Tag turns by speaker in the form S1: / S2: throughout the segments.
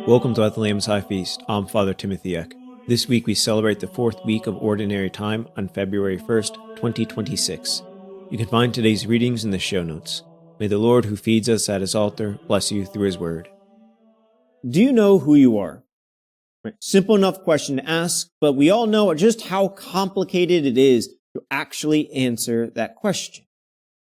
S1: Welcome to At the Lamb's High Feast. I'm Father Timothy Eck. This week we celebrate the fourth week of Ordinary Time on February 1st, 2026. You can find today's readings in the show notes. May the Lord who feeds us at his altar bless you through his word.
S2: Do you know who you are? Right. Simple enough question to ask, but we all know just how complicated it is to actually answer that question.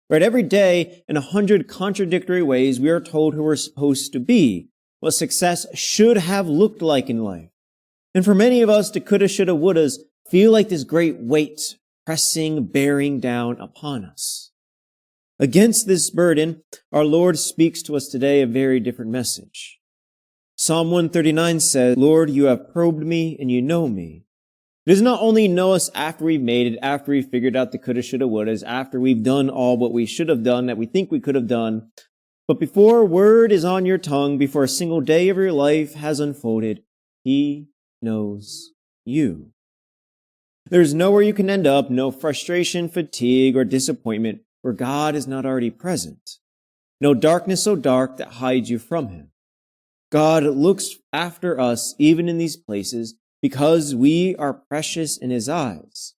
S2: Right? Every day, in 100 contradictory ways, we are told who we're supposed to be, what success should have looked like in life. And for many of us, the coulda, shoulda, wouldas feel like this great weight pressing, bearing down upon us. Against this burden, our Lord speaks to us today a very different message. Psalm 139 says, "Lord, you have probed me and you know me." It does not only know us after we've made it, after we've figured out the coulda, shoulda, wouldas, after we've done all what we should have done, that we think we could have done, but before a word is on your tongue, before a single day of your life has unfolded, he knows you. There's nowhere you can end up, no frustration, fatigue, or disappointment where God is not already present. No darkness so dark that hides you from him. God looks after us even in these places because we are precious in his eyes.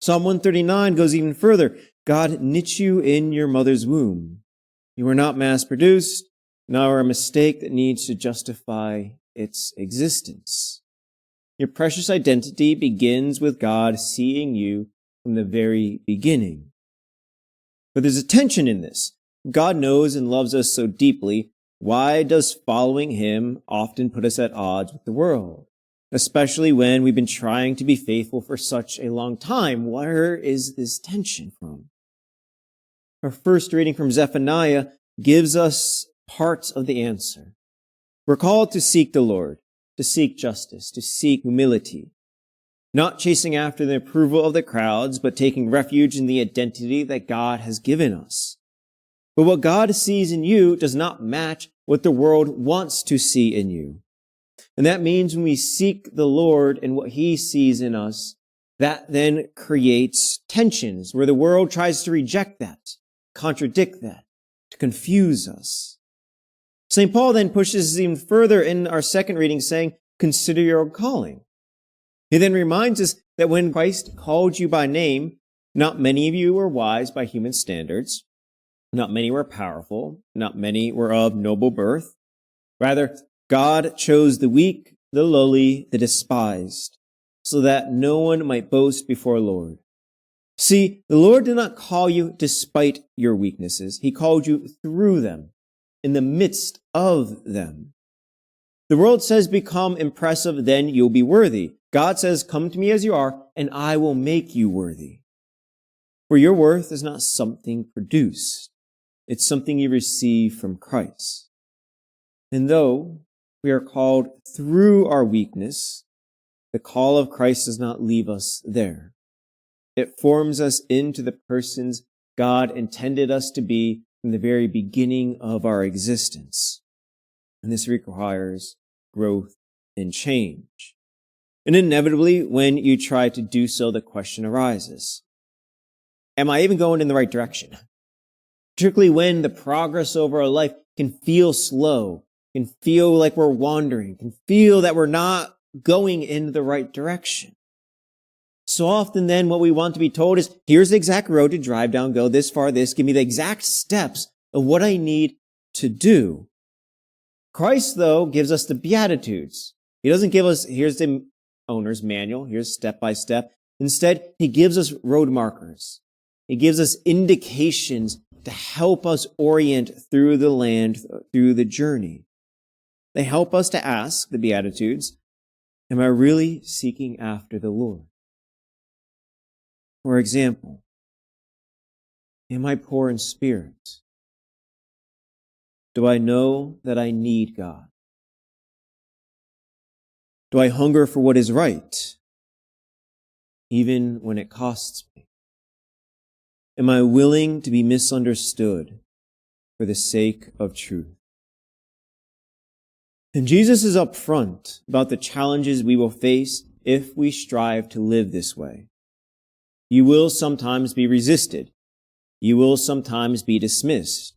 S2: Psalm 139 goes even further. God knit you in your mother's womb. You are not mass-produced, nor a mistake that needs to justify its existence. Your precious identity begins with God seeing you from the very beginning. But there's a tension in this. God knows and loves us so deeply. Why does following him often put us at odds with the world? Especially when we've been trying to be faithful for such a long time. Where is this tension from? Our first reading from Zephaniah gives us parts of the answer. We're called to seek the Lord, to seek justice, to seek humility, not chasing after the approval of the crowds, but taking refuge in the identity that God has given us. But what God sees in you does not match what the world wants to see in you. And that means when we seek the Lord and what he sees in us, that then creates tensions where the world tries to reject that, contradict that, to confuse us. St. Paul then pushes us even further in our second reading saying, consider your own calling. He then reminds us that when Christ called you by name, not many of you were wise by human standards. Not many were powerful. Not many were of noble birth. Rather, God chose the weak, the lowly, the despised, so that no one might boast before the Lord. See, the Lord did not call you despite your weaknesses. He called you through them, in the midst of them. The world says, become impressive, then you'll be worthy. God says, come to me as you are, and I will make you worthy. For your worth is not something produced. It's something you receive from Christ. And though we are called through our weakness, the call of Christ does not leave us there. It forms us into the persons God intended us to be from the very beginning of our existence. And this requires growth and change. And inevitably, when you try to do so, the question arises, am I even going in the right direction? Particularly when the progress over our life can feel slow, can feel like we're wandering, can feel that we're not going in the right direction. So often then what we want to be told is, here's the exact road to drive down, go this far, this, give me the exact steps of what I need to do. Christ, though, gives us the Beatitudes. He doesn't give us, here's the owner's manual, here's step by step. Instead, he gives us road markers. He gives us indications to help us orient through the land, through the journey. They help us to ask, the Beatitudes, am I really seeking after the Lord? For example, am I poor in spirit? Do I know that I need God? Do I hunger for what is right, even when it costs me? Am I willing to be misunderstood for the sake of truth? And Jesus is upfront about the challenges we will face if we strive to live this way. You will sometimes be resisted. You will sometimes be dismissed.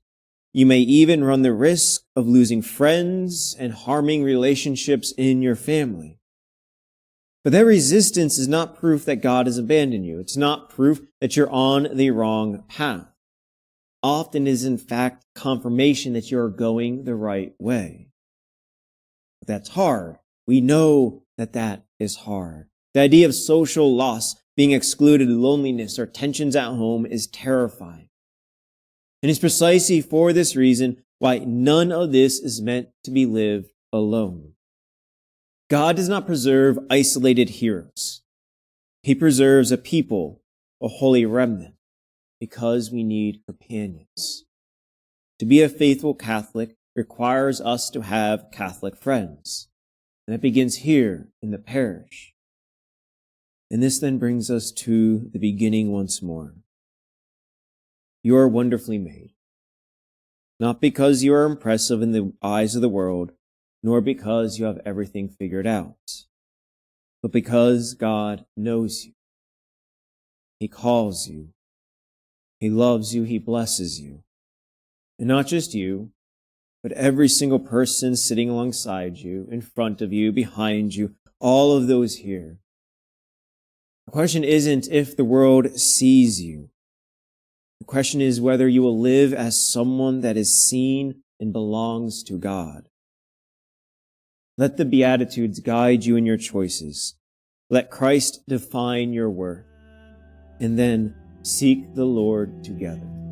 S2: You may even run the risk of losing friends and harming relationships in your family. But that resistance is not proof that God has abandoned you. It's not proof that you're on the wrong path. Often is in fact confirmation that you're going the right way. But that's hard. We know that that is hard. The idea of social loss, being excluded, loneliness, or tensions at home is terrifying. And it's precisely for this reason why none of this is meant to be lived alone. God does not preserve isolated heroes. He preserves a people, a holy remnant, because we need companions. To be a faithful Catholic requires us to have Catholic friends. And it begins here in the parish. And this then brings us to the beginning once more. You are wonderfully made. Not because you are impressive in the eyes of the world, nor because you have everything figured out, but because God knows you. He calls you. He loves you. He blesses you. And not just you, but every single person sitting alongside you, in front of you, behind you, all of those here. The question isn't if the world sees you. The question is whether you will live as someone that is seen and belongs to God. Let the Beatitudes guide you in your choices. Let Christ define your worth. And then seek the Lord together.